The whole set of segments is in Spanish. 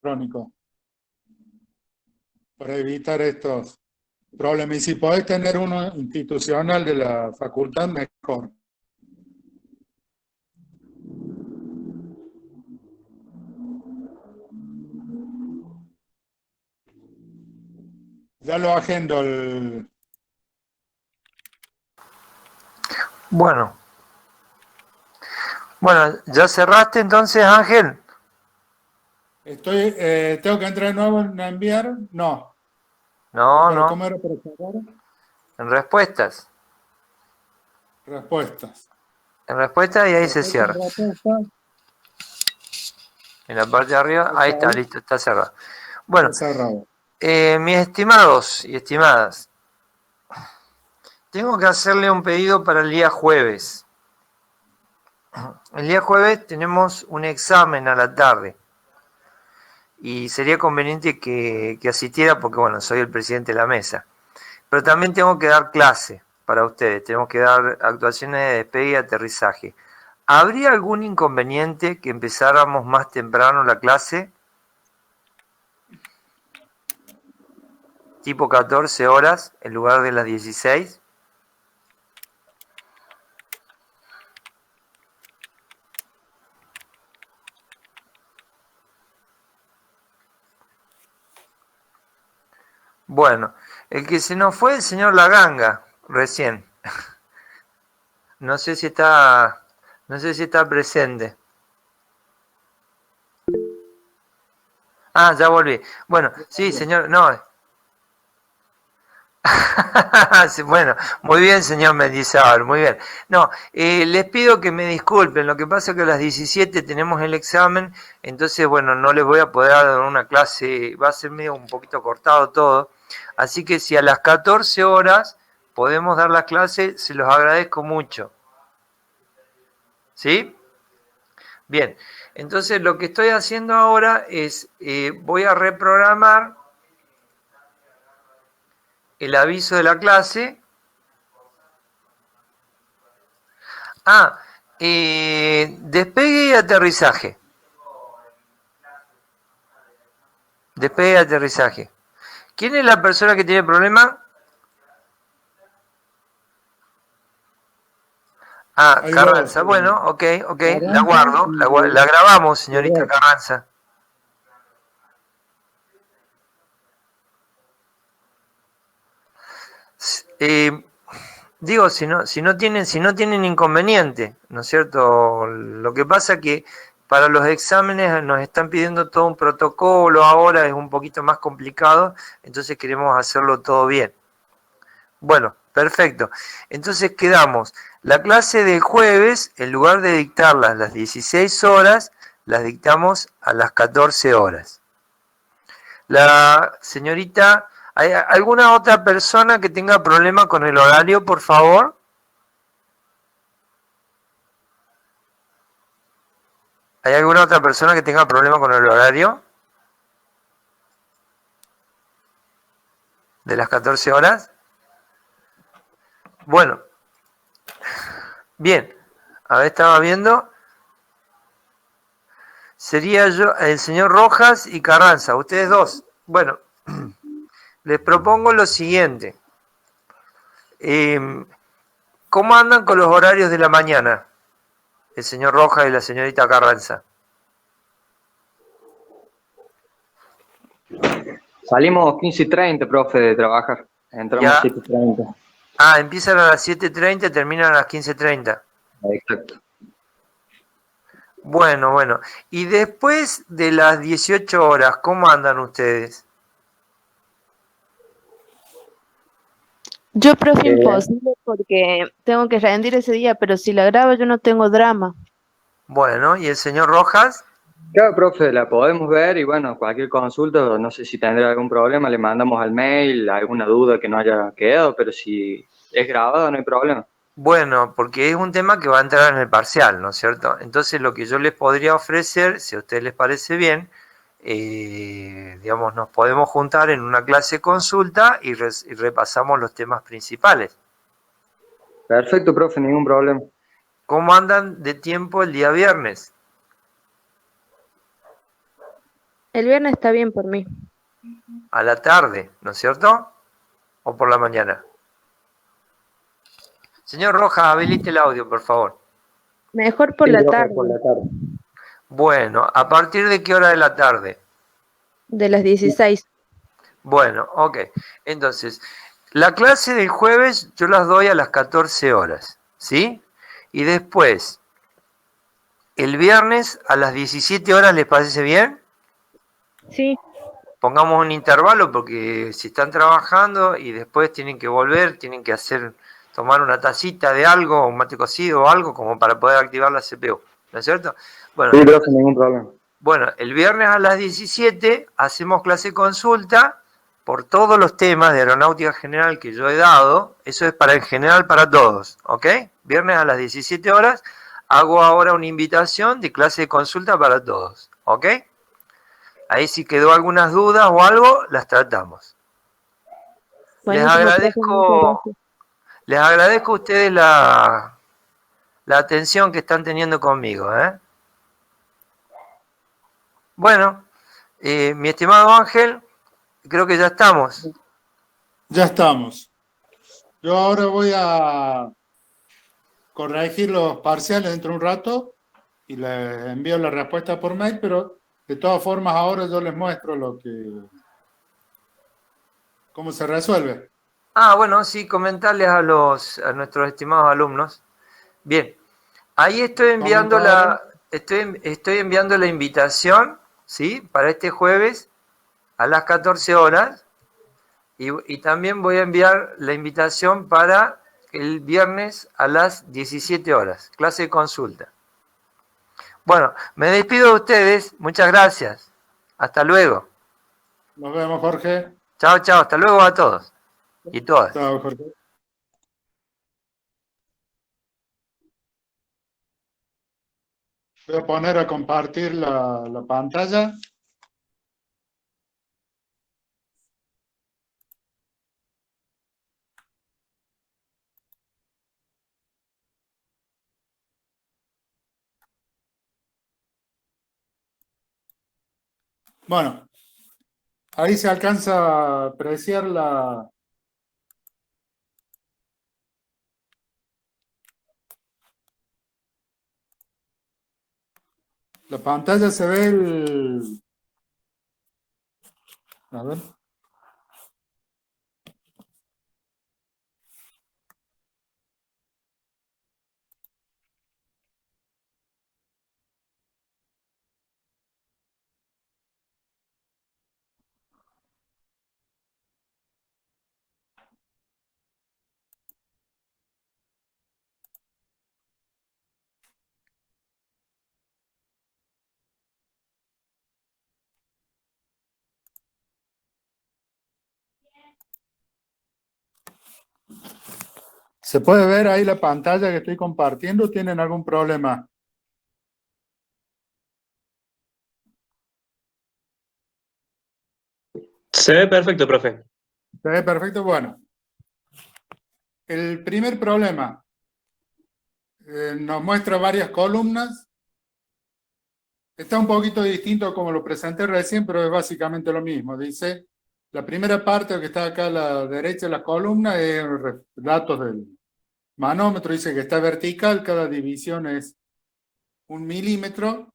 electrónico para evitar estos problemas. Y si podés tener uno institucional de la facultad, mejor. Ya lo agendo el... Bueno, ¿ya cerraste entonces, Ángel? ¿Tengo que entrar de nuevo en enviar? No. No, Pero no, ¿cómo era para sacar? en respuestas. Respuestas. En respuestas y ahí se Respuestas, cierra. respuestas. En la parte de arriba, ahí está, Ok, listo, está cerrado. está Bueno, cerrado. mis estimados y estimadas, tengo que hacerle un pedido para el día jueves. El día jueves tenemos un examen a la tarde y sería conveniente que asistiera porque, bueno, soy el presidente de la mesa. Pero también tengo que dar clase para ustedes, tenemos que dar actuaciones de despegue y aterrizaje. ¿Habría algún inconveniente que empezáramos más temprano la clase? Tipo 14 horas en lugar de las 16. Bueno, el que se nos fue el señor Laganga recién. No sé si está presente. Ah, ya volví. Bueno, sí, señor, no. Sí, bueno, muy bien, señor Mendizábal, muy bien. No, les pido que me disculpen, lo que pasa es que a las 17 tenemos el examen, entonces, bueno, no les voy a poder dar una clase, va a ser medio un poquito cortado todo, así que si a las 14 horas podemos dar la clase, se los agradezco mucho. ¿Sí? Bien, entonces lo que estoy haciendo ahora es, voy a reprogramar el aviso de la clase. Despegue y aterrizaje. Despegue y aterrizaje. ¿Quién es la persona que tiene problema? Hay dos. Carranza. Bueno, ok, la Carranza guardo, la y grabamos, señorita Rivera. Carranza. Digo, si no tienen inconveniente, ¿no es cierto? Lo que pasa que para los exámenes nos están pidiendo todo un protocolo, ahora es un poquito más complicado, entonces queremos hacerlo todo bien. Bueno, perfecto. Entonces quedamos. La clase del jueves, en lugar de dictarlas a las 16 horas, las dictamos a las 14 horas. La señorita, ¿hay alguna otra persona que tenga problema con el horario, por favor? ¿Hay alguna otra persona que tenga problema con el horario de las 14 horas? Bueno, bien. A ver, estaba viendo. Sería yo, el señor Rojas y Carranza, ustedes dos. Bueno, les propongo lo siguiente. ¿Cómo andan con los horarios de la mañana? El señor Rojas y la señorita Carranza. Salimos 15:30, profe, de trabajar. Entramos Ya. 7:30. Empiezan a las 7:30 y terminan a las 15:30. Exacto. Bueno. Y después de las 18 horas, ¿cómo andan ustedes? Yo, profe, imposible porque tengo que rendir ese día, pero si la grabo yo no tengo drama. Bueno, ¿y el señor Rojas? Claro, profe, la podemos ver y bueno, cualquier consulta, no sé si tendrá algún problema, le mandamos al mail alguna duda que no haya quedado, pero si es grabado no hay problema. Bueno, porque es un tema que va a entrar en el parcial, ¿no es cierto? Entonces lo que yo les podría ofrecer, si a ustedes les parece bien, digamos, nos podemos juntar en una clase consulta y repasamos los temas principales. Perfecto, profe, ningún problema. ¿Cómo andan de tiempo el día viernes? El viernes está bien por mí. A la tarde, ¿no es cierto? ¿O por la mañana? Señor Rojas, habilite el audio, por favor. Mejor por Sí, la profe, tarde, por la tarde. Bueno, ¿a partir de qué hora de la tarde? de las 16. Bueno, ok. Entonces, la clase del jueves yo las doy a las 14 horas, ¿sí? Y después, el viernes a las 17 horas, ¿les parece bien? Sí, Pongamos un intervalo porque si están trabajando y después tienen que volver, tienen que tomar una tacita de algo, un mate cocido o algo como para poder activar la CPU, ¿no es cierto? Bueno, Sí, profe, ningún problema. bueno, el viernes a las 17 hacemos clase consulta por todos los temas de aeronáutica general que yo he dado. Eso es en general para todos, ¿ok? Viernes a las 17 horas hago ahora una invitación de clase de consulta para todos, ¿ok? Ahí si quedó algunas dudas o algo, las tratamos. buenísimo, profe, muchas gracias. Les agradezco a ustedes la atención que están teniendo conmigo, ¿eh? Bueno, mi estimado Ángel, creo que ya estamos. Ya estamos. Yo ahora voy a corregir los parciales dentro de un rato y les envío la respuesta por mail, pero de todas formas ahora yo les muestro cómo se resuelve. Ah, bueno, sí, comentarles a nuestros estimados alumnos. Bien, ahí estoy enviando estoy enviando la invitación, ¿sí? Para este jueves a las 14 horas y también voy a enviar la invitación para el viernes a las 17 horas, clase de consulta. Bueno, me despido de ustedes, muchas gracias. Hasta luego. Nos vemos, Jorge. Chao, chao, hasta luego a todos y todas. Chao, Jorge. Voy a poner a compartir la pantalla. Bueno, ahí se alcanza a apreciar la pantalla, se ve a ver. ¿Se puede ver ahí la pantalla que estoy compartiendo? ¿Tienen algún problema? Se ve perfecto, profe. ¿Se ve perfecto? Bueno. El primer problema nos muestra varias columnas. Está un poquito distinto como lo presenté recién, pero es básicamente lo mismo. Dice, la primera parte que está acá a la derecha de la columna es datos del manómetro. Dice que está vertical, cada división es 1 milímetro.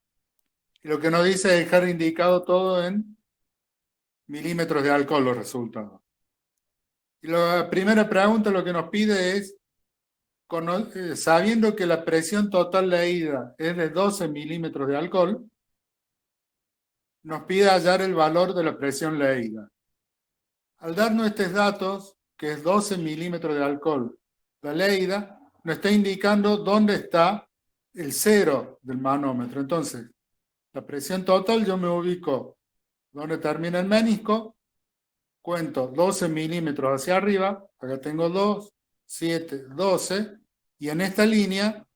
Y lo que nos dice es dejar indicado todo en milímetros de alcohol los resultados. Y la primera pregunta lo que nos pide es, sabiendo que la presión total leída es de 12 milímetros de alcohol, nos pide hallar el valor de la presión leída. Al darnos estos datos, que es 12 milímetros de alcohol, la leída nos está indicando dónde está el cero del manómetro. Entonces, la presión total, yo me ubico donde termina el menisco, cuento 12 milímetros hacia arriba, acá tengo 2, 7, 12, y en esta línea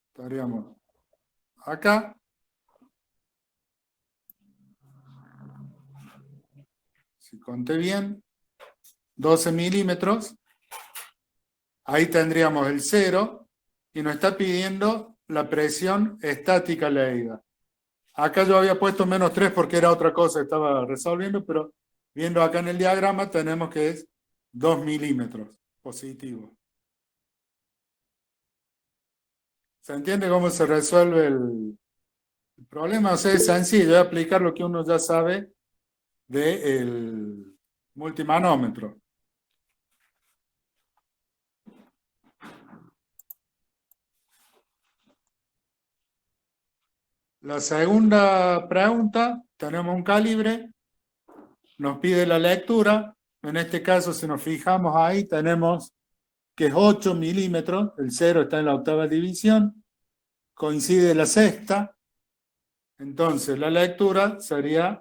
estaríamos acá. Si conté bien, 12 milímetros, ahí tendríamos el 0, y nos está pidiendo la presión estática leída. Acá yo había puesto -3 porque era otra cosa que estaba resolviendo, pero viendo acá en el diagrama tenemos que es 2 milímetros positivo. ¿Se entiende cómo se resuelve el problema? O sea, es sencillo, es aplicar lo que uno ya sabe del multimanómetro. La segunda pregunta, tenemos un calibre, nos pide la lectura. En este caso, si nos fijamos ahí, tenemos que es 8 milímetros, el 0 está en la octava división, coincide la sexta, entonces la lectura sería,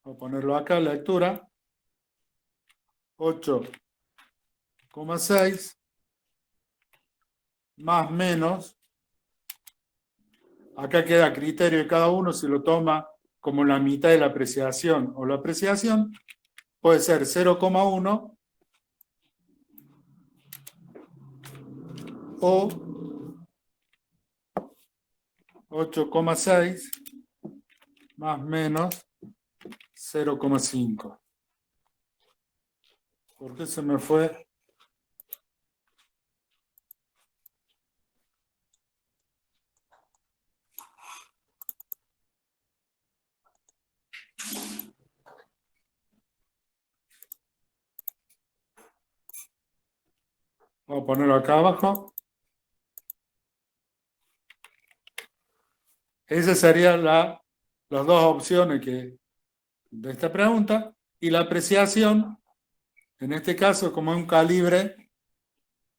voy a ponerlo acá, lectura, 8,6 más menos, acá queda a criterio de cada uno si lo toma como la mitad de la apreciación o la apreciación, puede ser 0,1 o 8,6 más menos 0,5. ¿Por qué se me fue? Vamos a ponerlo acá abajo. Esas serían las dos opciones de esta pregunta. Y la apreciación, en este caso, como es un calibre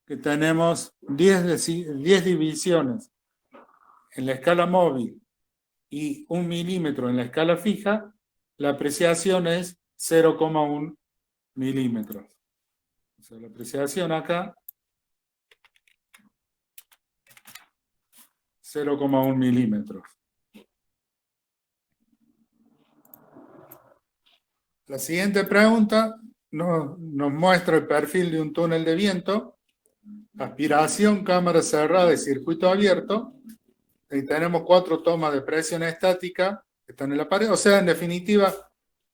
que tenemos 10 divisiones en la escala móvil y 1 milímetro en la escala fija, la apreciación es 0,1 milímetros. O sea, la apreciación acá, 0,1 milímetros. La siguiente pregunta nos muestra el perfil de un túnel de viento, aspiración, cámara cerrada y circuito abierto. Y tenemos 4 tomas de presión estática que están en la pared. O sea, en definitiva,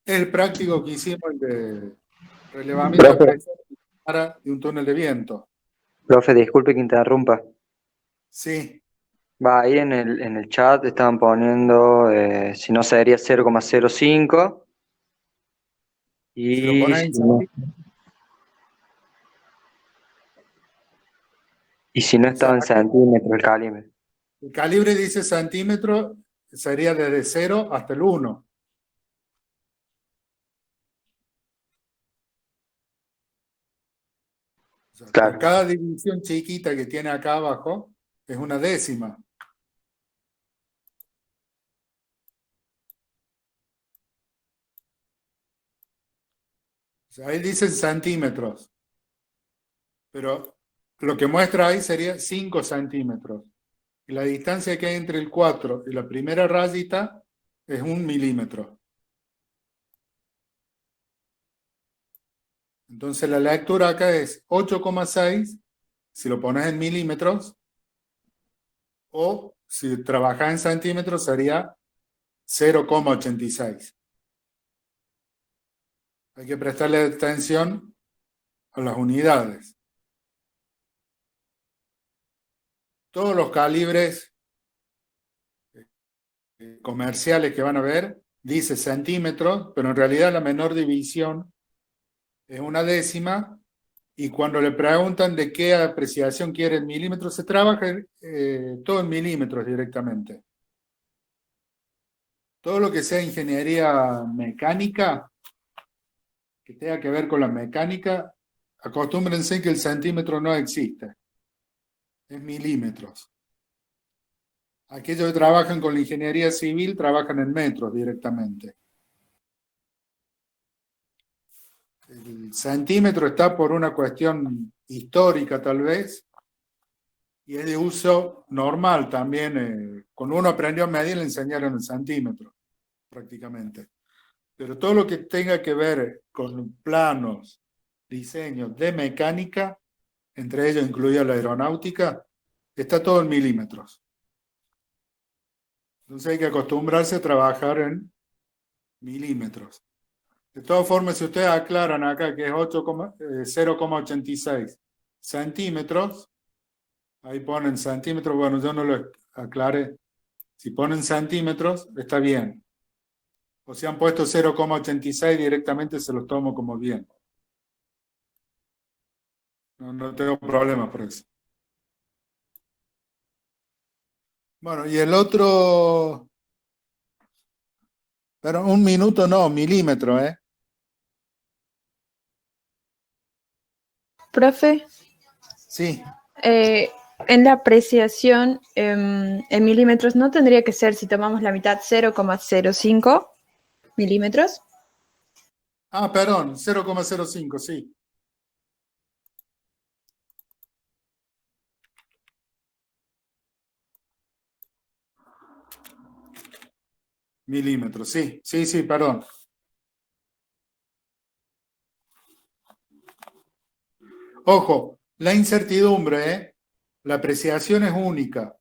es el práctico que hicimos el de relevamiento de presión de un túnel de viento. Profe, disculpe que interrumpa. Sí, Va, ahí en el chat estaban poniendo, si no sería 0,05 si lo y pones en centímetros, si no o sea, estaba en centímetros el calibre. el calibre dice centímetros, sería desde 0 hasta el 1. O sea, Claro. por cada división chiquita que tiene acá abajo, es una décima. O sea, ahí dicen centímetros. Pero lo que muestra ahí sería 5 centímetros. Y la distancia que hay entre el 4 y la primera rayita es 1 milímetro. Entonces la lectura acá es 8,6 si lo pones en milímetros, o si trabajas en centímetros sería 0,86. Hay que prestarle atención a las unidades. Todos los calibres comerciales que van a ver dice centímetros, pero en realidad la menor división es una décima, y cuando le preguntan de qué apreciación quiere en milímetros, se trabaja todo en milímetros directamente. Todo lo que sea ingeniería mecánica, que tenga que ver con la mecánica, acostúmbrense que el centímetro no existe. Es milímetros. Aquellos que trabajan con la ingeniería civil trabajan en metros directamente. El centímetro está por una cuestión histórica tal vez, y es de uso normal también. Cuando uno aprendió a medir le enseñaron el centímetro, prácticamente. Pero todo lo que tenga que ver con planos, diseños de mecánica, entre ellos incluida la aeronáutica, está todo en milímetros. Entonces hay que acostumbrarse a trabajar en milímetros. De todas formas, si ustedes aclaran acá que es 0,86 centímetros, ahí ponen centímetros, bueno, yo no lo aclaré. Si ponen centímetros, está bien. O si han puesto 0,86 directamente, se los tomo como bien. No tengo problema por eso. Bueno, y el otro... Pero un minuto no, milímetro, ¿eh? Profe, Sí. en la apreciación en milímetros no tendría que ser, si tomamos la mitad, 0,05 milímetros. Ah, perdón, 0,05, sí. Milímetros, sí, sí, perdón. Ojo, la incertidumbre, ¿eh? La apreciación es única.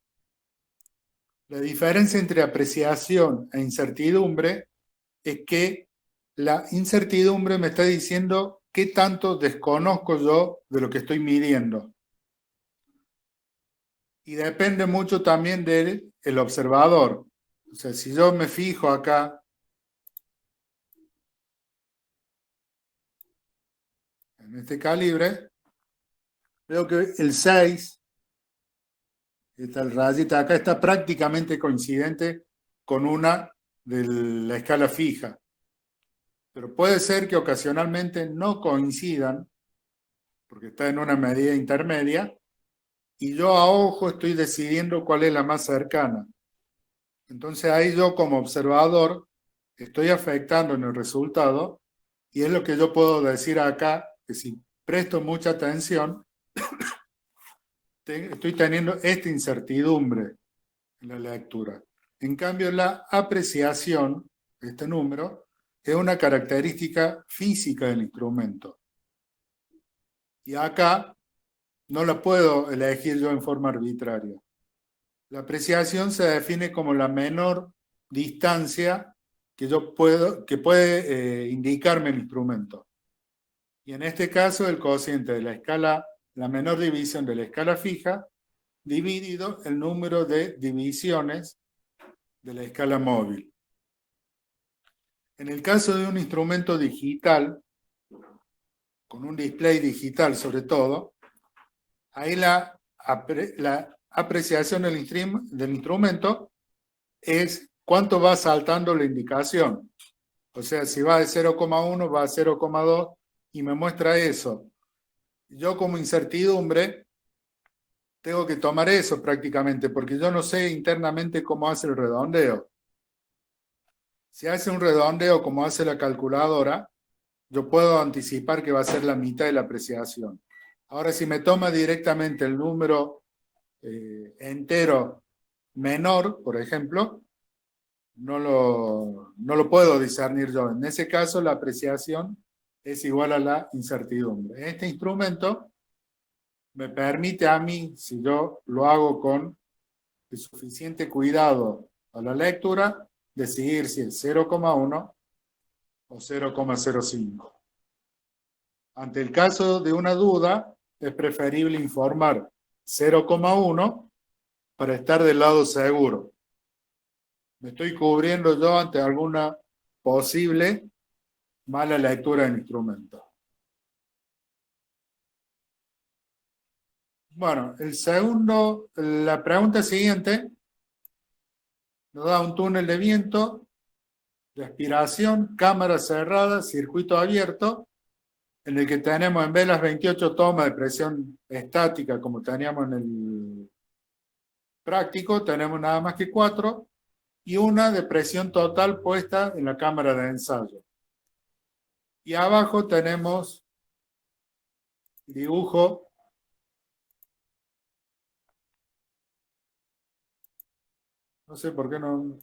La diferencia entre apreciación e incertidumbre es que la incertidumbre me está diciendo qué tanto desconozco yo de lo que estoy midiendo. Y depende mucho también del observador. O sea, si yo me fijo acá, en este calibre, veo que el 6, esta rayita acá, está prácticamente coincidente con una de la escala fija. Pero puede ser que ocasionalmente no coincidan, porque está en una medida intermedia, y yo a ojo estoy decidiendo cuál es la más cercana. Entonces ahí yo como observador estoy afectando en el resultado, y es lo que yo puedo decir acá, que si presto mucha atención, estoy teniendo esta incertidumbre en la lectura. En cambio, la apreciación, este número, es una característica física del instrumento. Y acá no la puedo elegir yo en forma arbitraria. La apreciación se define como la menor distancia que puede indicarme el instrumento. Y en este caso, el cociente de la escala, la menor división de la escala fija, dividido el número de divisiones de la escala móvil. En el caso de un instrumento digital, con un display digital sobre todo, ahí la apreciación del instrumento es cuánto va saltando la indicación. O sea, si va de 0,1, va a 0,2 y me muestra eso. Yo como incertidumbre tengo que tomar eso prácticamente, porque yo no sé internamente cómo hace el redondeo. Si hace un redondeo como hace la calculadora, yo puedo anticipar que va a ser la mitad de la apreciación. Ahora, si me toma directamente el número entero menor, por ejemplo, no lo puedo discernir yo. En ese caso, la apreciación es igual a la incertidumbre. Este instrumento me permite a mí, si yo lo hago con el suficiente cuidado a la lectura, decidir si es 0,1 o 0,05. Ante el caso de una duda, es preferible informar 0,1 para estar del lado seguro. Me estoy cubriendo yo ante alguna posible mala lectura del instrumento. Bueno, la pregunta siguiente nos da un túnel de viento, de aspiración, cámara cerrada, circuito abierto, en el que tenemos en vez de las 28 tomas de presión estática como teníamos en el práctico, tenemos nada más que 4 y una de presión total puesta en la cámara de ensayo. Y abajo tenemos dibujo no sé por qué no.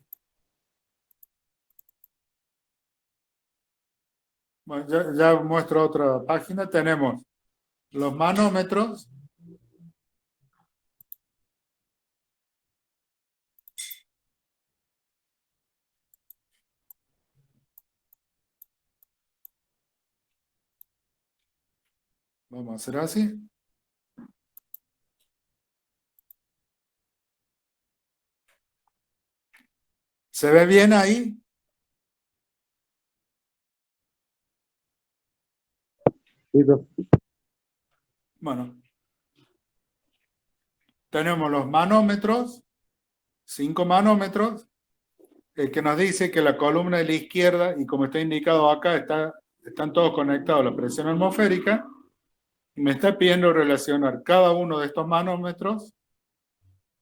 Bueno, ya muestro otra página. Tenemos los manómetros Vamos a hacer así. ¿Se ve bien ahí? Sí, profe. Bueno. Tenemos los manómetros, 5 manómetros, el que nos dice que la columna de la izquierda, y como está indicado acá, están todos conectados a la presión atmosférica, y me está pidiendo relacionar cada uno de estos manómetros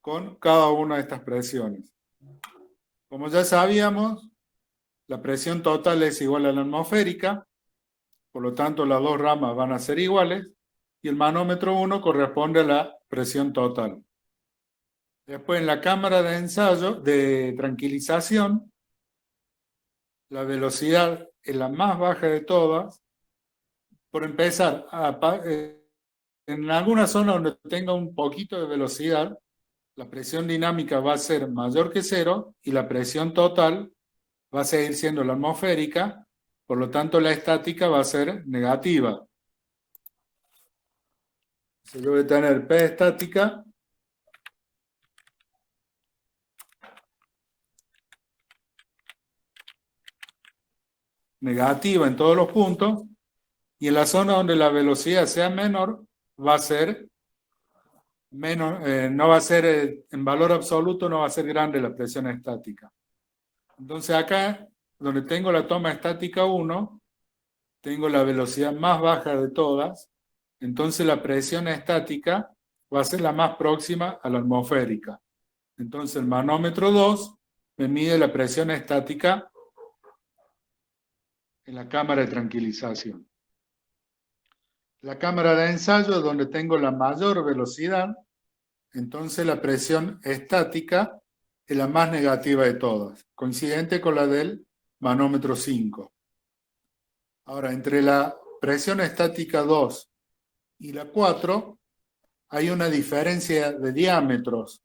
con cada una de estas presiones. Como ya sabíamos, la presión total es igual a la atmosférica, por lo tanto las dos ramas van a ser iguales, y el manómetro 1 corresponde a la presión total. Después en la cámara de ensayo, de tranquilización, la velocidad es la más baja de todas. Por empezar, en alguna zona donde tenga un poquito de velocidad, la presión dinámica va a ser mayor que 0 y la presión total va a seguir siendo la atmosférica, por lo tanto la estática va a ser negativa. Se debe tener P estática negativa en todos los puntos, y en la zona donde la velocidad sea menor, va a ser menos, no va a ser, en valor absoluto no va a ser grande la presión estática. Entonces acá, donde tengo la toma estática 1, tengo la velocidad más baja de todas, entonces la presión estática va a ser la más próxima a la atmosférica. Entonces el manómetro 2 me mide la presión estática en la cámara de tranquilización. La cámara de ensayo es donde tengo la mayor velocidad, entonces la presión estática es la más negativa de todas, coincidente con la del manómetro 5. Ahora, entre la presión estática 2 y la 4 hay una diferencia de diámetros.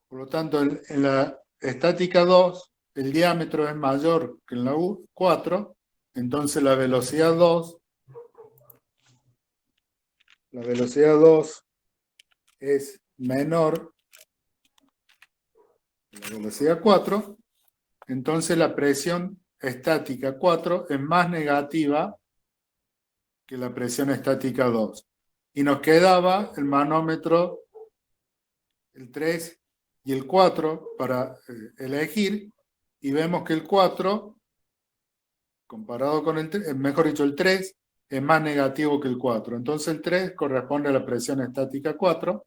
Por lo tanto, en la estática 2 el diámetro es mayor que en la 4, entonces la velocidad 2 es menor que la velocidad 4, entonces la presión estática 4 es más negativa que la presión estática 2. Y nos quedaba el manómetro, el 3 y el 4 para elegir, y vemos que el 4, comparado con el 3, mejor dicho, el 3 es más negativo que el 4. Entonces el 3 corresponde a la presión estática 4,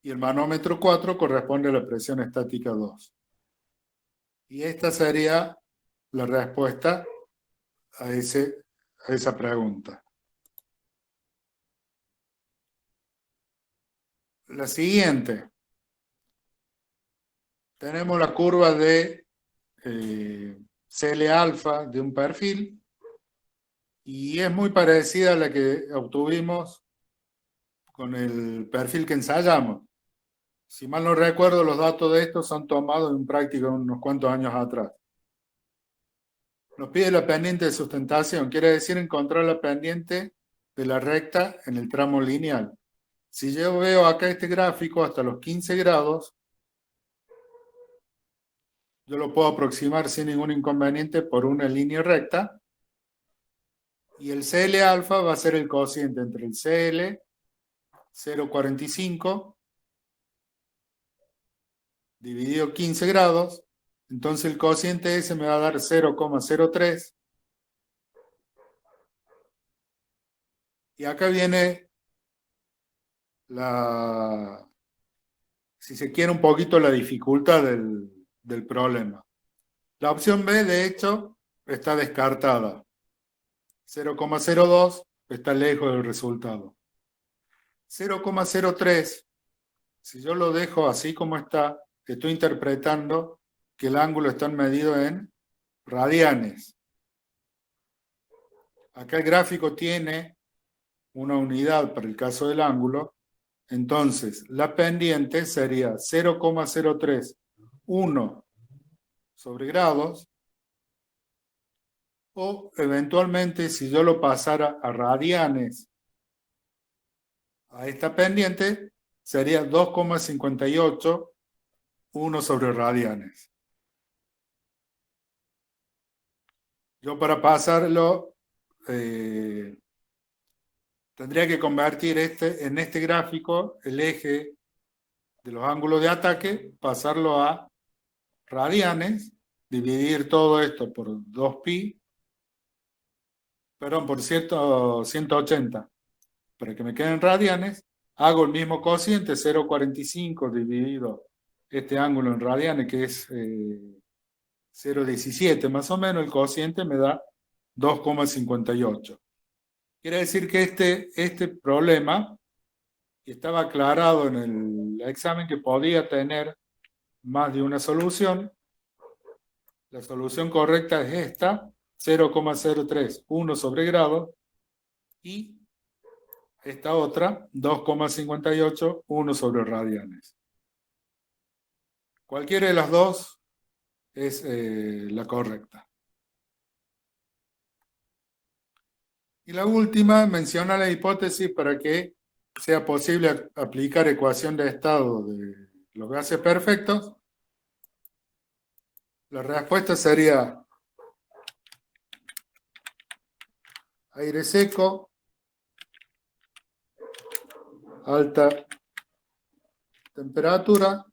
y el manómetro 4 corresponde a la presión estática 2. Y esta sería la respuesta a esa pregunta. La siguiente. Tenemos la curva de CL alfa de un perfil y es muy parecida a la que obtuvimos con el perfil que ensayamos. Si mal no recuerdo, los datos de estos son tomados en práctica unos cuantos años atrás. Nos pide la pendiente de sustentación, quiere decir encontrar la pendiente de la recta en el tramo lineal. Si yo veo acá este gráfico hasta los 15 grados, yo lo puedo aproximar sin ningún inconveniente por una línea recta, y el CL alfa va a ser el cociente entre el CL 0,45 dividido 15 grados, entonces el cociente ese me va a dar 0,03. Y acá viene si se quiere, un poquito la dificultad del problema. La opción B, de hecho, está descartada. 0,02 está lejos del resultado. 0,03, si yo lo dejo así como está, estoy interpretando que el ángulo está medido en radianes. Acá el gráfico tiene una unidad para el caso del ángulo, entonces la pendiente sería 0,031 sobre grados, O eventualmente, si yo lo pasara a radianes a esta pendiente, sería 2,58 1 sobre radianes. Yo para pasarlo tendría que convertir en este gráfico el eje de los ángulos de ataque, pasarlo a radianes, dividir todo esto por 2pi, perdón, por 180, para que me queden radianes, hago el mismo cociente, 0,45 dividido este ángulo en radianes, que es 0,17 más o menos, el cociente me da 2,58. Quiere decir que este problema estaba aclarado en el examen que podía tener más de una solución. La solución correcta es esta, 0,031 sobre grado, y esta otra, 2,58, 1 sobre radianes. Cualquiera de las dos es la correcta. Y la última menciona la hipótesis para que sea posible aplicar ecuación de estado de los gases perfectos. La respuesta sería aire seco, alta temperatura,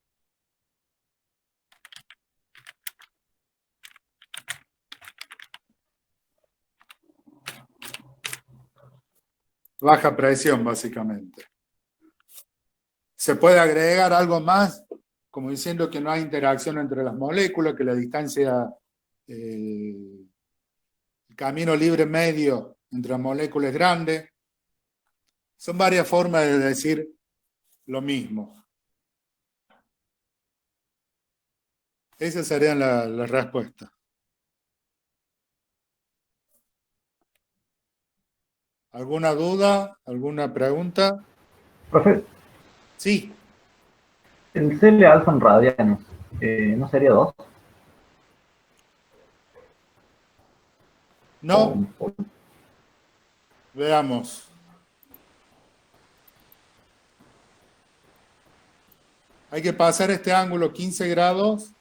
baja presión, básicamente. Se puede agregar algo más, como diciendo que no hay interacción entre las moléculas, que la distancia, el camino libre medio entre las moléculas es grande. Son varias formas de decir lo mismo. Esas serían las respuestas. ¿Alguna duda? ¿Alguna pregunta? Profe, Sí. el CL alfa en radianes, ¿no sería 2? No. Veamos. Hay que pasar este ángulo 15 grados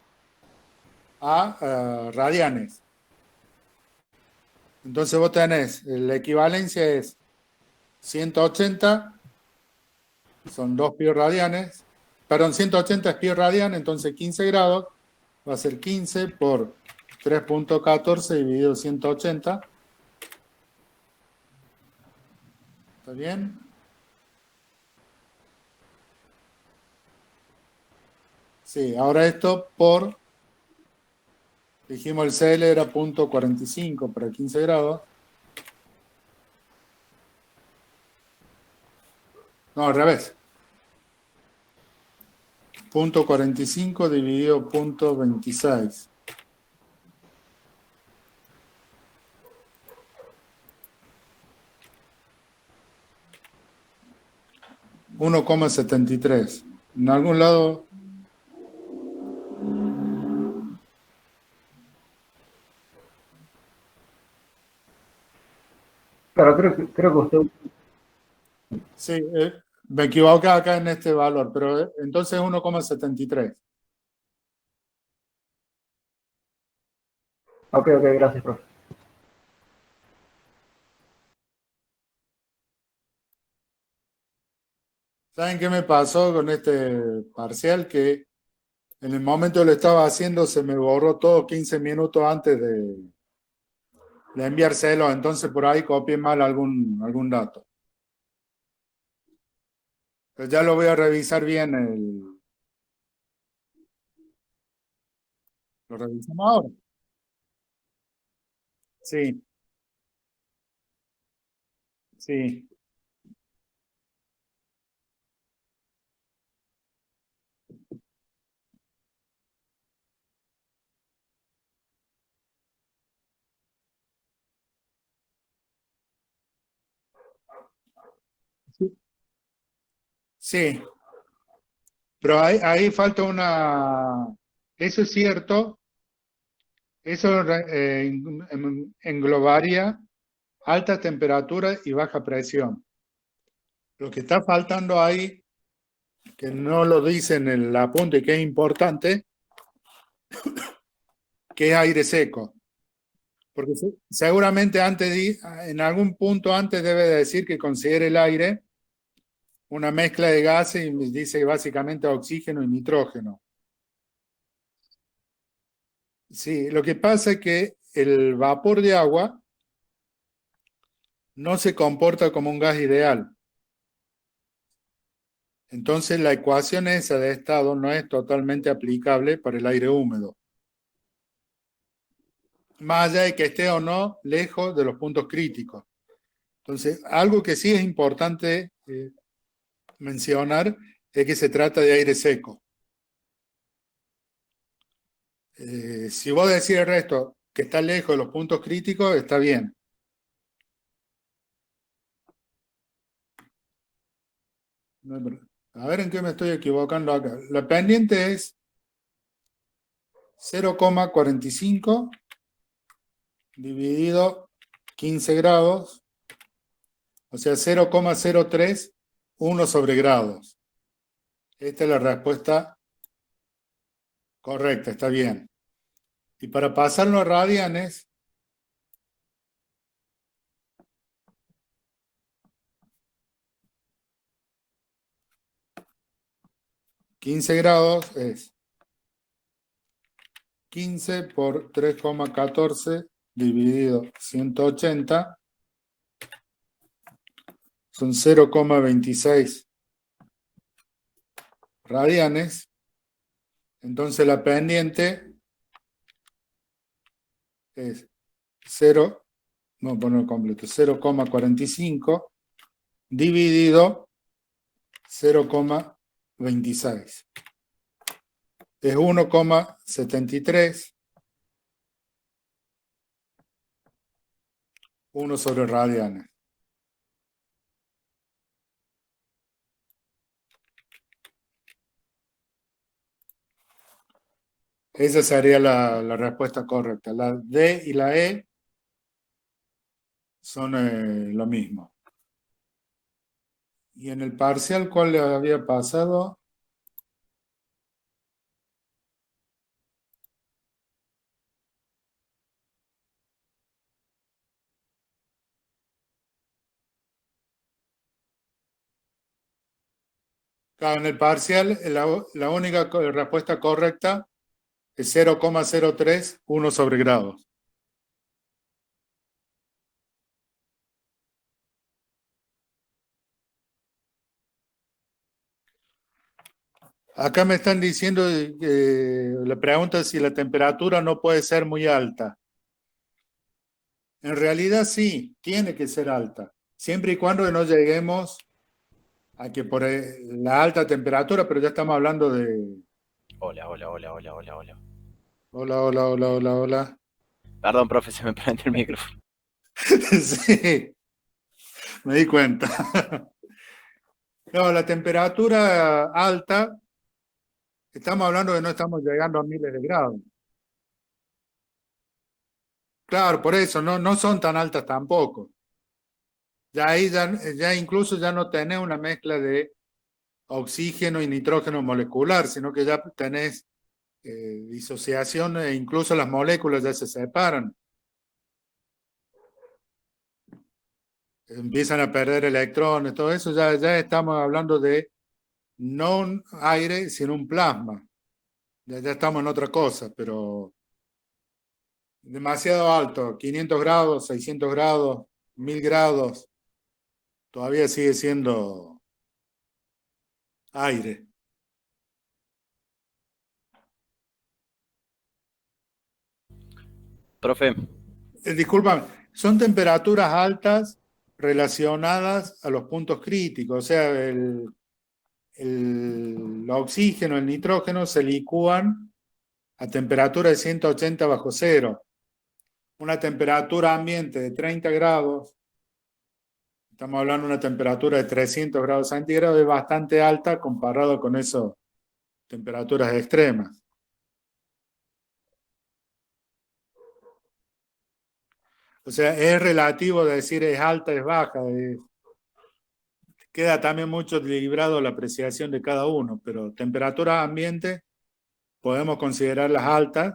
a radianes. Entonces vos tenés, la equivalencia es 180, son 2 pi radianes, perdón, 180 es pi radian, entonces 15 grados va a ser 15 por 3.14 dividido 180. ¿Está bien? Sí, ahora esto por, dijimos el CL era 0.45 para 15 grados. No, al revés. 0.45 dividido 0.26. $1,73. En algún lado. Claro, creo que usted... Sí, me equivoqué acá en este valor, pero entonces 1,73. Ok, gracias, profe. ¿Saben qué me pasó con este parcial? Que en el momento que lo estaba haciendo se me borró todo 15 minutos antes de enviárselo, entonces por ahí copié mal algún dato. Pero ya lo voy a revisar bien. ¿Lo revisamos ahora? Sí, sí. Sí, pero ahí falta una... Eso es cierto, Eso englobaría alta temperatura y baja presión. Lo que está faltando ahí, que no lo dice en el apunte y que es importante, que es aire seco. Porque seguramente en algún punto antes debe de decir que considere el aire una mezcla de gases y dice básicamente oxígeno y nitrógeno. Sí, lo que pasa es que el vapor de agua no se comporta como un gas ideal. Entonces la ecuación esa de estado no es totalmente aplicable para el aire húmedo. Más allá de que esté o no lejos de los puntos críticos. Entonces, algo que sí es importante mencionar es que se trata de aire seco. Si vos decís el resto que está lejos de los puntos críticos, está bien. A ver en qué me estoy equivocando acá. La pendiente es 0,45 dividido 15 grados, o sea, 0,031 sobre grados. Esta es la respuesta correcta, está bien. Y para pasarlo a radianes, $15 es 15 por 3,14 dividido 180 son 0,26 radianes. Entonces la pendiente es 0, vamos a ponerlo completo, 0,45 dividido 0,26. Es 1,73. 1 sobre radianes. Esa sería la respuesta correcta. La D y la E son lo mismo. Y en el parcial, ¿cuál le había pasado? Claro, en el parcial, la única respuesta correcta es 0,031 sobre grados. Acá me están diciendo que la pregunta es si la temperatura no puede ser muy alta. En realidad sí, tiene que ser alta, siempre y cuando no lleguemos a que por la alta temperatura, pero ya estamos hablando de... Hola, hola, hola, hola, hola, hola. Hola, hola, hola, hola, hola. Perdón, profe, se me prendió el micrófono. Sí, me di cuenta. No, la temperatura alta, estamos hablando de no estamos llegando a miles de grados. Claro, por eso, no son tan altas tampoco. Ya ahí ya incluso ya no tenés una mezcla de oxígeno y nitrógeno molecular, sino que ya tenés disociación e incluso las moléculas ya se separan. Empiezan a perder electrones, todo eso, ya estamos hablando de no un aire, sino un plasma. Ya estamos en otra cosa, pero demasiado alto, 500 grados, 600 grados, 1000 grados, todavía sigue siendo aire. Profe, Discúlpame, son temperaturas altas relacionadas a los puntos críticos, o sea, el oxígeno, el nitrógeno se licúan a temperatura de 180 bajo cero. Una temperatura ambiente de 30 grados, estamos hablando de una temperatura de 300 grados centígrados, es bastante alta comparado con esas temperaturas extremas. O sea, es relativo decir es alta, es baja. Queda también mucho librado la apreciación de cada uno, pero temperaturas ambiente podemos considerarlas altas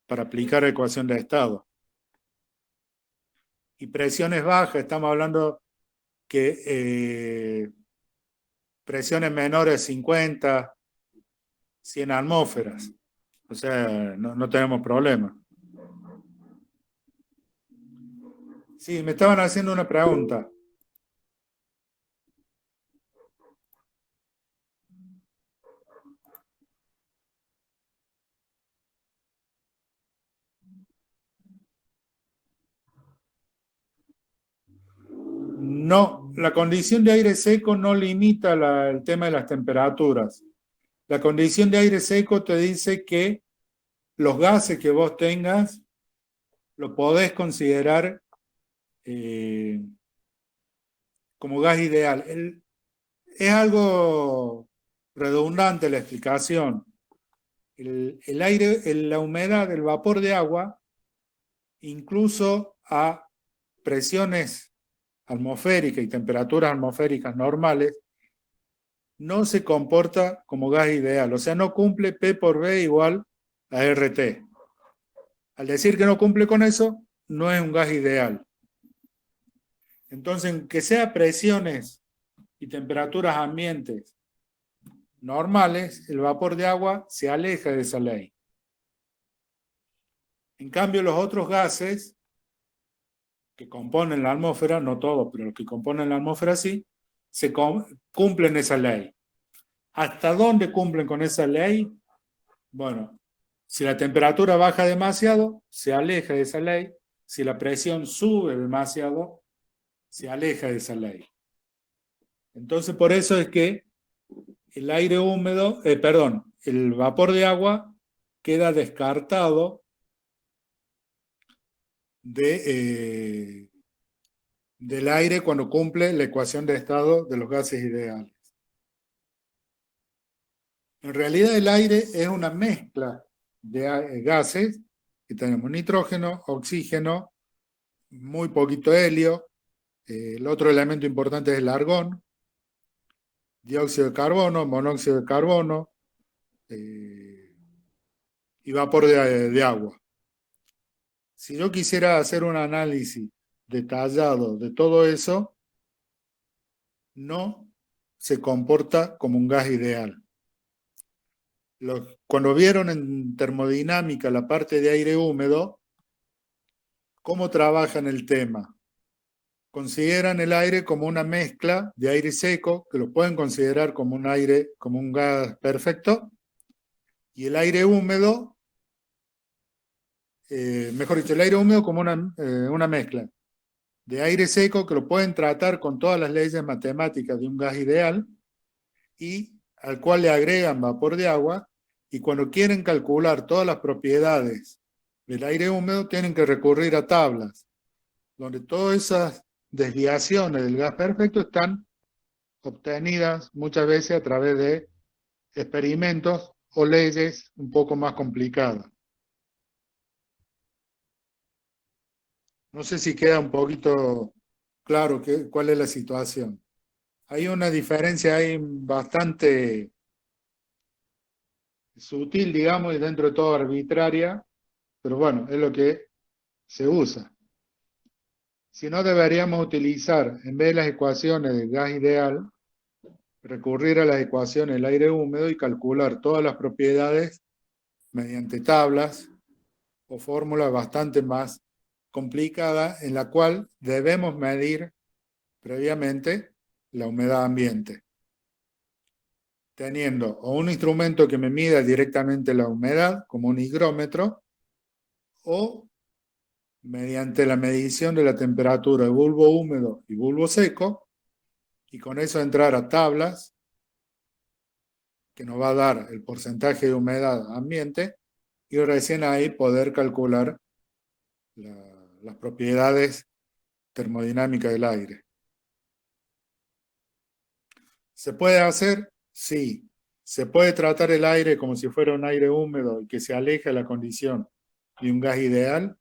para aplicar la ecuación de estado. Y presiones bajas, estamos hablando que presiones menores de 50, 100 atmósferas. O sea, no tenemos problema. Sí, me estaban haciendo una pregunta. No, la condición de aire seco no limita el tema de las temperaturas. La condición de aire seco te dice que los gases que vos tengas lo podés considerar como gas ideal. Es algo redundante la explicación. El aire, la humedad, el vapor de agua, incluso a presiones atmosféricas y temperaturas atmosféricas normales, no se comporta como gas ideal. O sea, no cumple P por B igual a RT. Al decir que no cumple con eso, no es un gas ideal. Entonces, que sea presiones y temperaturas ambientes normales, el vapor de agua se aleja de esa ley. En cambio, los otros gases que componen la atmósfera, no todos, pero los que componen la atmósfera sí, cumplen esa ley. ¿Hasta dónde cumplen con esa ley? Bueno, si la temperatura baja demasiado, se aleja de esa ley. Si la presión sube demasiado, se aleja de esa ley. Entonces, por eso es que el aire húmedo, el vapor de agua queda descartado del aire cuando cumple la ecuación de estado de los gases ideales. En realidad el aire es una mezcla de gases, que tenemos nitrógeno, oxígeno, muy poquito helio, el otro elemento importante es el argón, dióxido de carbono, monóxido de carbono y vapor de agua. Si yo quisiera hacer un análisis detallado de todo eso, no se comporta como un gas ideal. Cuando vieron en termodinámica la parte de aire húmedo, ¿cómo trabajan el tema? Consideran el aire como una mezcla de aire seco, que lo pueden considerar como un aire, como un gas perfecto, y el aire húmedo, mejor dicho, el aire húmedo como una mezcla de aire seco que lo pueden tratar con todas las leyes matemáticas de un gas ideal y al cual le agregan vapor de agua, y cuando quieren calcular todas las propiedades del aire húmedo tienen que recurrir a tablas, donde todas esas desviaciones del gas perfecto están obtenidas muchas veces a través de experimentos o leyes un poco más complicadas. No sé si queda un poquito claro cuál es la situación. Hay una diferencia ahí bastante sutil, digamos, y dentro de todo arbitraria, pero bueno, es lo que se usa. Si no, deberíamos utilizar, en vez de las ecuaciones del gas ideal, recurrir a las ecuaciones del aire húmedo y calcular todas las propiedades mediante tablas o fórmulas bastante más complicadas en la cual debemos medir previamente la humedad ambiente, teniendo o un instrumento que me mida directamente la humedad, como un higrómetro, o mediante la medición de la temperatura de bulbo húmedo y bulbo seco, y con eso entrar a tablas que nos va a dar el porcentaje de humedad ambiente, y recién ahí poder calcular las propiedades termodinámicas del aire. ¿Se puede hacer? Sí. ¿Se puede tratar el aire como si fuera un aire húmedo y que se aleje de la condición de un gas ideal?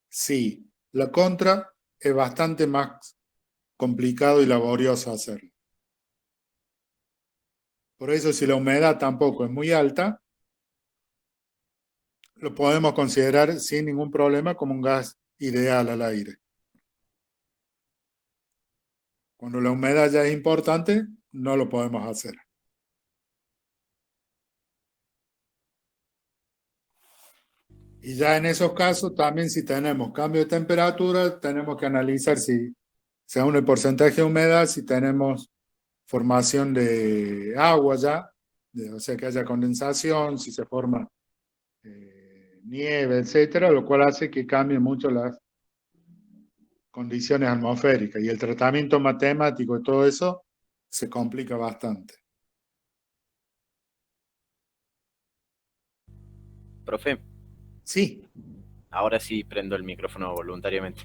Sí. La contra es bastante más complicado y laborioso hacerlo. Por eso, si la humedad tampoco es muy alta, lo podemos considerar sin ningún problema como un gas ideal al aire. Cuando la humedad ya es importante, no lo podemos hacer. Y ya en esos casos, también si tenemos cambio de temperatura, tenemos que analizar si, según el porcentaje de humedad, si tenemos formación de agua ya, o sea que haya condensación, si se forma nieve, etcétera, lo cual hace que cambien mucho las condiciones atmosféricas y el tratamiento matemático y todo eso se complica bastante. Profe, Sí. ahora sí prendo el micrófono voluntariamente.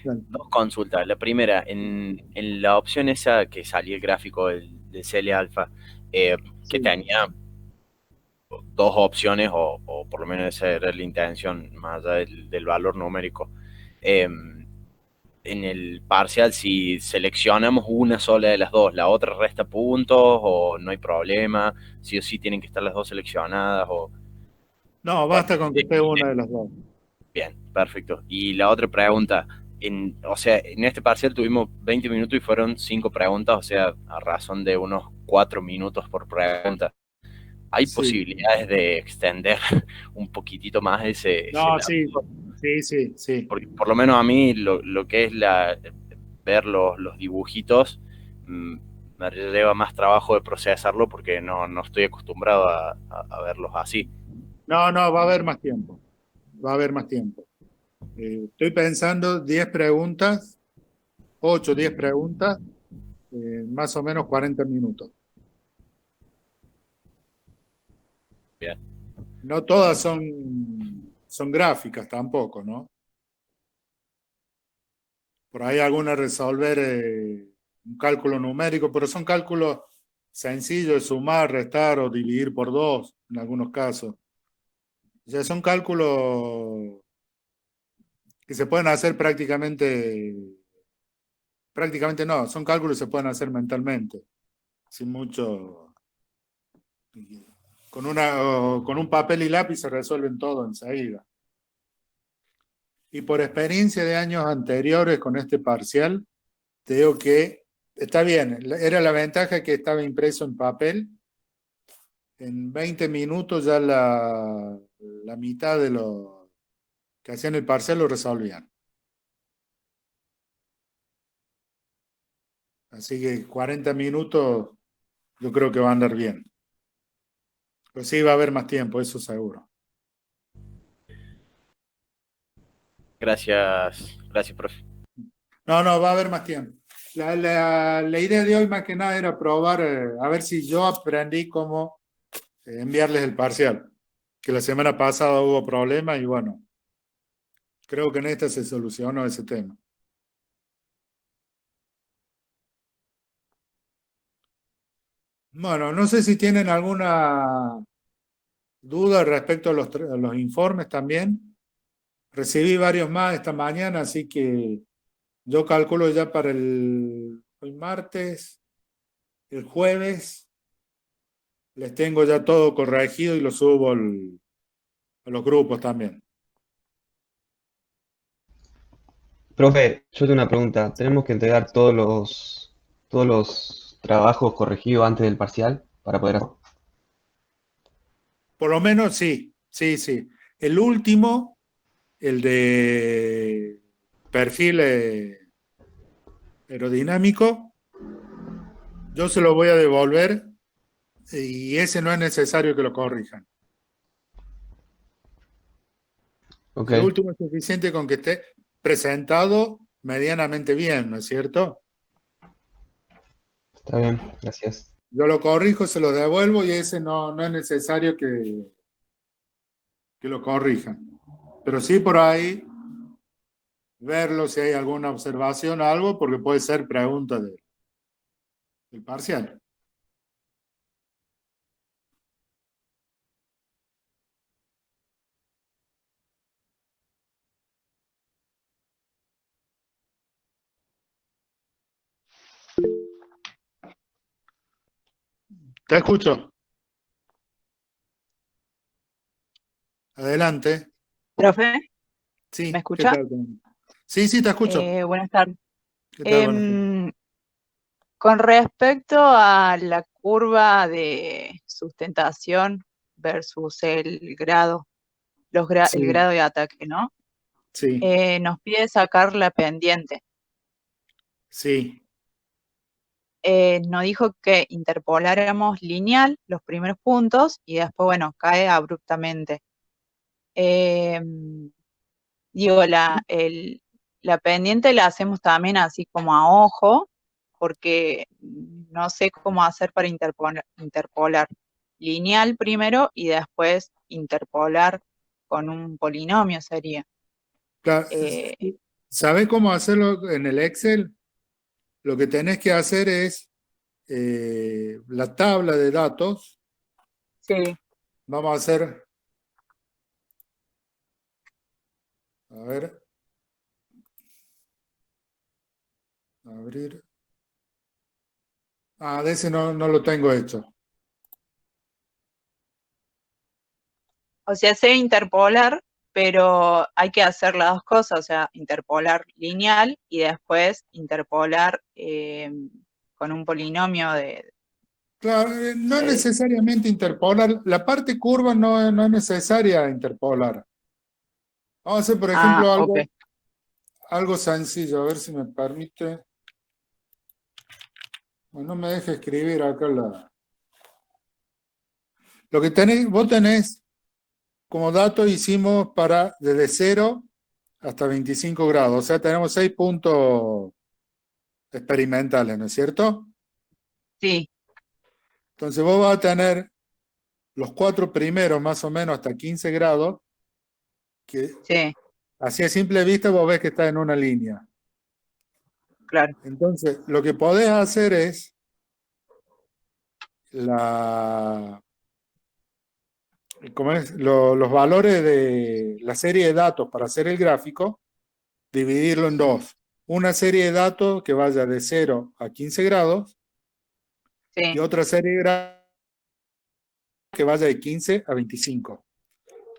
Bueno, Dos consultas. La primera, en la opción esa que salía el gráfico del CL Alpha, que sí. tenía dos opciones, o por lo menos esa era la intención, más allá del valor numérico. En el parcial, si seleccionamos una sola de las dos, la otra resta puntos o no hay problema, sí o sí tienen que estar las dos seleccionadas o No, bueno, basta con que esté una de las dos. bien, perfecto. Y la otra pregunta, o sea, en este parcial tuvimos 20 minutos y fueron 5 preguntas, o sea, a razón de unos 4 minutos por pregunta. ¿Hay Sí. posibilidades de extender un poquitito más ese No, sí, lapso? sí, sí, sí. Porque por lo menos a mí lo que es ver los dibujitos mm, me lleva más trabajo de procesarlo porque no estoy acostumbrado a verlos así. No, no, va a haber más tiempo. Va a haber más tiempo. Estoy pensando 10 preguntas, 8, 10 preguntas, más o menos 40 minutos. Bien, No todas son gráficas tampoco, ¿no? Por ahí algunas resolver un cálculo numérico, pero son cálculos sencillos de sumar, restar o dividir por dos en algunos casos. O sea, son cálculos que se pueden hacer prácticamente no, son cálculos que se pueden hacer mentalmente, sin mucho, con un papel y lápiz se resuelven todo enseguida. Y por experiencia de años anteriores con este parcial, te digo que está bien, era la ventaja que estaba impreso en papel. En 20 minutos ya la mitad de lo que hacían el parcial lo resolvían. Así que 40 minutos yo creo que va a andar bien. Pues sí, va a haber más tiempo, eso seguro. gracias, profe. No, no, va a haber más tiempo. La idea de hoy más que nada era probar, a ver si yo aprendí cómo enviarles el parcial. Que la semana pasada hubo problemas y bueno, creo que en esta se solucionó ese tema. Bueno, no sé si tienen alguna duda respecto a a los informes también. Recibí varios más esta mañana, así que yo calculo ya para hoy martes, el jueves, les tengo ya todo corregido y lo subo a los grupos también. Profe, yo tengo una pregunta. ¿Tenemos que entregar todos los trabajos corregidos antes del parcial para poder hacer? Por lo menos sí, sí, sí. El último, el de perfil aerodinámico, yo se lo voy a devolver y ese no es necesario que lo corrijan. Ok, El último es suficiente con que esté presentado medianamente bien, ¿no es cierto? está bien, gracias. Yo lo corrijo, se lo devuelvo y ese no es necesario que lo corrijan. Pero sí por ahí verlo si hay alguna observación o algo, porque puede ser pregunta del parcial. Te escucho. Adelante. Profe, Sí, ¿me ¿qué escucha? tal? Sí, sí, te escucho. Buenas tardes. ¿Qué tal? Buenas tardes. Em, con respecto a la curva de sustentación versus el grado, el Sí, grado de ataque, ¿no? sí, Nos pide sacar la pendiente. sí. Nos dijo que interpoláramos lineal los primeros puntos y después, bueno, cae abruptamente. Em, Digo, la pendiente la hacemos también así como a ojo, porque no sé cómo hacer para interpolar lineal primero y después interpolar con un polinomio sería. Claro, Eh, ¿sabés cómo hacerlo en el Excel? Lo que tenés que hacer es la tabla de datos. sí. Vamos a hacer, a ver, abrir. Ah, de ese no lo tengo hecho. O sea, sé interpolar, pero hay que hacer las dos cosas, o sea, interpolar lineal y después interpolar con un polinomio de... Claro, no es eh, necesariamente interpolar. La parte curva no es necesaria interpolar. Vamos a hacer, por ejemplo, ok. algo sencillo, a ver si me permite. Bueno, no me deje escribir acá Lo que vos tenés como dato hicimos para desde 0 hasta 25 grados. O sea, tenemos 6 puntos experimentales, ¿no es cierto? Sí, Entonces vos vas a tener los 4 primeros más o menos hasta 15 grados, que sí, así a simple vista vos ves que está en una línea. claro. Entonces, lo que podés hacer es la, los valores de la serie de datos para hacer el gráfico, dividirlo en dos. Una serie de datos que vaya de 0 a 15 grados y Sí, otra serie de datos que vaya de 15 a 25.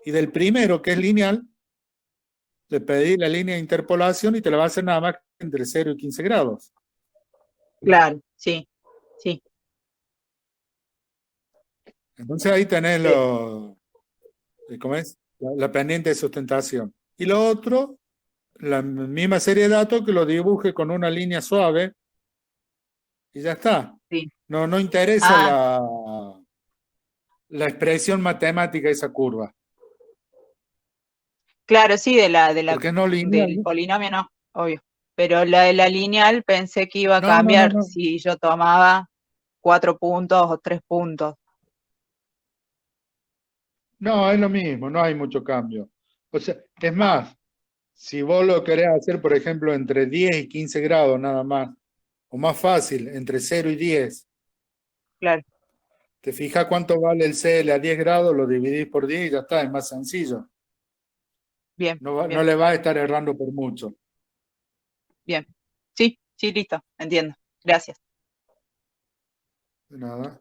Y del primero, que es lineal, le pedí la línea de interpolación y te la va a hacer nada más entre 0 y 15 grados. claro, sí, sí, Entonces ahí tenés sí, ¿cómo es? La pendiente de sustentación. Y lo otro, la misma serie de datos que lo dibuje con una línea suave y ya está. sí. No interesa Ah, la expresión matemática de esa curva, claro, sí, porque es no lineal, del ¿no? polinomio no, obvio. Pero la de la lineal pensé que iba a No. cambiar si yo tomaba 4 puntos o 3 puntos. No, es lo mismo, no hay mucho cambio. O sea, es Ah, más, si vos lo querés hacer, por ejemplo, entre 10 y 15 grados nada más, o más fácil, entre 0 y 10, claro, te fijas cuánto vale el CL a 10 grados, lo dividís por 10 y ya está, es más sencillo. bien, No bien, le va a estar errando por mucho. bien. Sí, sí, listo, entiendo. Gracias. De nada.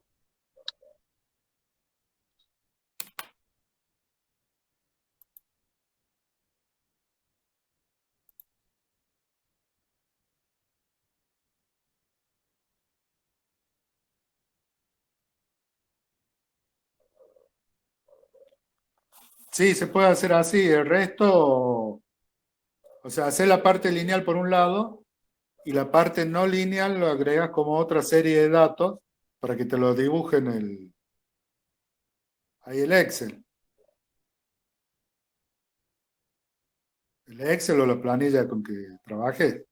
Sí, se puede hacer así. El resto, o sea, hacer la parte lineal por un lado y la parte no lineal lo agregas como otra serie de datos para que te lo dibuje ahí el Excel. El Excel o la planilla con que trabajes.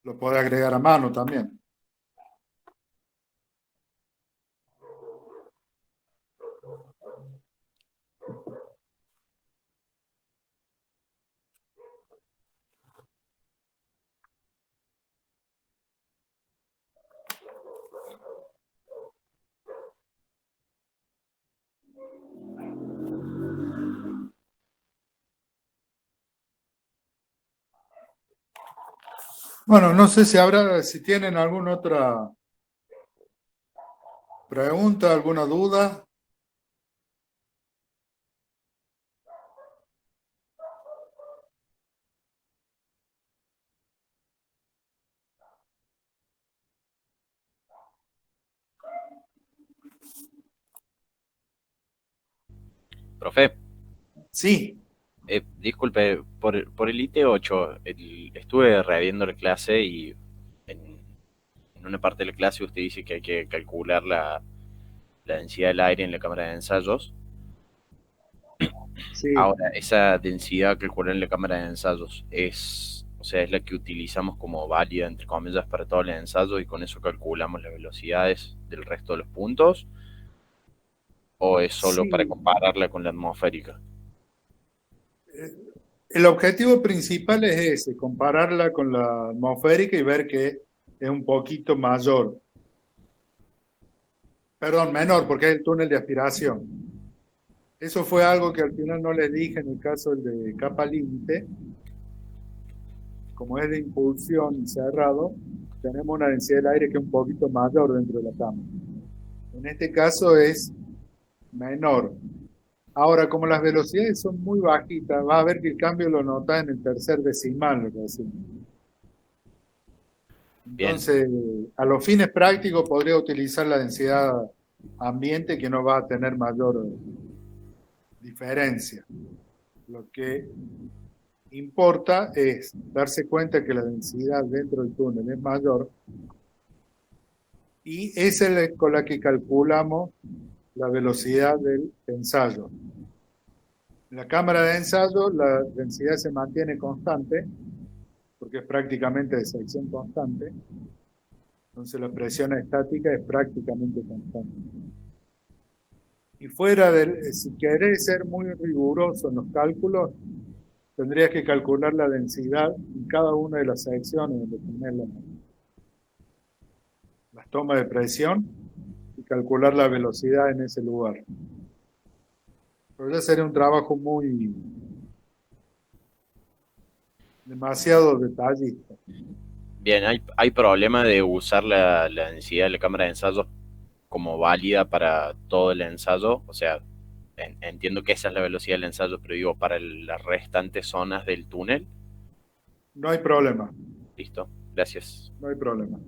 Lo puede agregar a mano también. Bueno, no sé si tienen alguna otra pregunta, alguna duda. Profe, Sí, disculpe, por el IT8, estuve reviendo la clase y en una parte de la clase usted dice que hay que calcular la densidad del aire en la cámara de ensayos. sí. Ahora, esa densidad calculada en la cámara de ensayos o sea, es la que utilizamos como válida, entre comillas, para todos los ensayos y con eso calculamos las velocidades del resto de los puntos, o es solo para Sí. compararla con la atmosférica. El objetivo principal es ese, compararla con la atmosférica y ver que es un poquito mayor. Perdón, menor, porque es el túnel de aspiración. Eso fue algo que al final no les dije en el caso de capa límite. Como es de impulsión y cerrado, tenemos una densidad del aire que es un poquito mayor dentro de la cámara. En este caso es menor. Ahora, como las velocidades son muy bajitas, va a ver que el cambio lo notas en el tercer decimal, lo que decimos. Bien. Entonces, a los fines prácticos podría utilizar la densidad ambiente que no va a tener mayor diferencia. Lo que importa es darse cuenta que la densidad dentro del túnel es mayor y esa es con la que calculamos la velocidad del ensayo. En la cámara de ensayo la densidad se mantiene constante porque es prácticamente de sección constante, entonces la presión estática es prácticamente constante. Y fuera si querés ser muy riguroso en los cálculos, tendrías que calcular la densidad en cada una de las secciones donde tenés las tomas de presión y calcular la velocidad en ese lugar. Pero ya sería un trabajo demasiado detallista. Bien, hay problema de usar la densidad de la cámara de ensayos como válida para todo el ensayo, o sea, entiendo que esa es la velocidad del ensayo, pero digo, para las restantes zonas del túnel. No hay problema. Listo, gracias. No hay problema.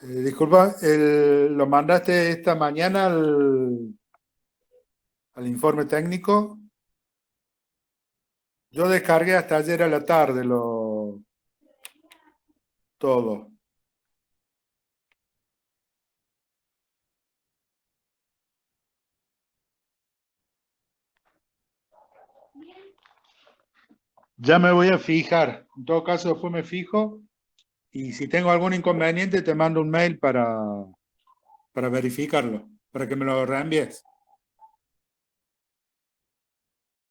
Disculpa, ¿lo mandaste esta mañana al informe técnico? Yo descargué hasta ayer a la tarde todo. Ya me voy a fijar. En todo caso, después me fijo. Y si tengo algún inconveniente, te mando un mail para verificarlo, para que me lo reenvíes.